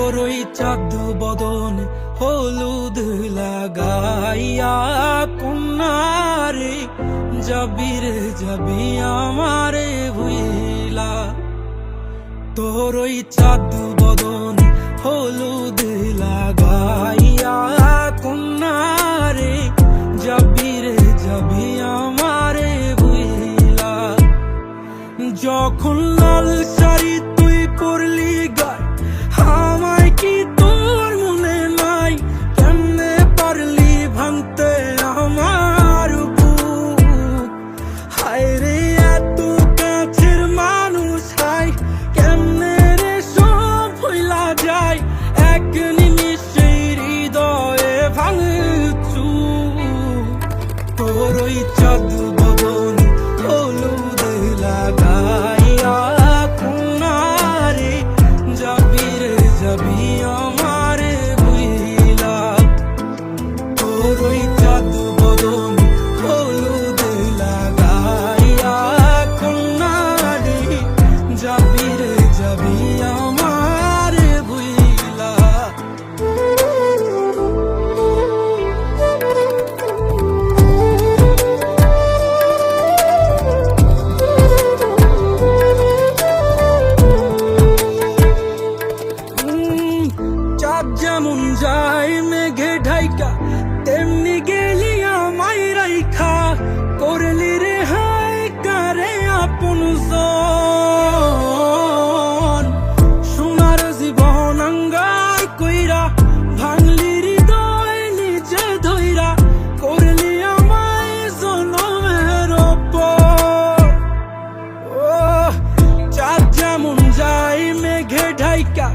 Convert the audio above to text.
তোর ওই চাঁদ বদন হলুদ লাগাইয়া কন্যারে যাবি রে যাবি আমারে ভুইলা। তোর ওই চাঁদ বদন হলুদ লাগাইয়া কন্যারে যাবি রে যাবি আমারে ভুইলা। যখন লাল শাড়ি তুই পরলি গায় আমায় কি তোর মনে নাই? কেমনে পারলি ভাঙতে আমার বুক? হায় রে এত কাছের মানুষ, হায় কেমনে রে সব ভুইলা যায় এক নিমিষে হৃদয়ে ভাঙচু। তোর ওই চাঁদ বদন হলুদ লাগাইয়া কন্যারে যাবি রে যাবি আমারে ভুইলা। তোর ওই চাঁদ বদন হলুদ লাগাইয়া কন্যারে যাবি রে যাবি আমারে ভুইলা। চাঁদ যেমন যায় মেঘে ঢাইকা তেমনি গেলি আমায় রাইখা, করলি রে হায় কারে আপন জন। সোনার জীবন আঙ্গার কইরা ভাঙলি হৃদয় নিজে ধইরা, করলি আমায় জনমের ওপর। ও চাঁদ যেমন যায় মেঘে ঢাইকা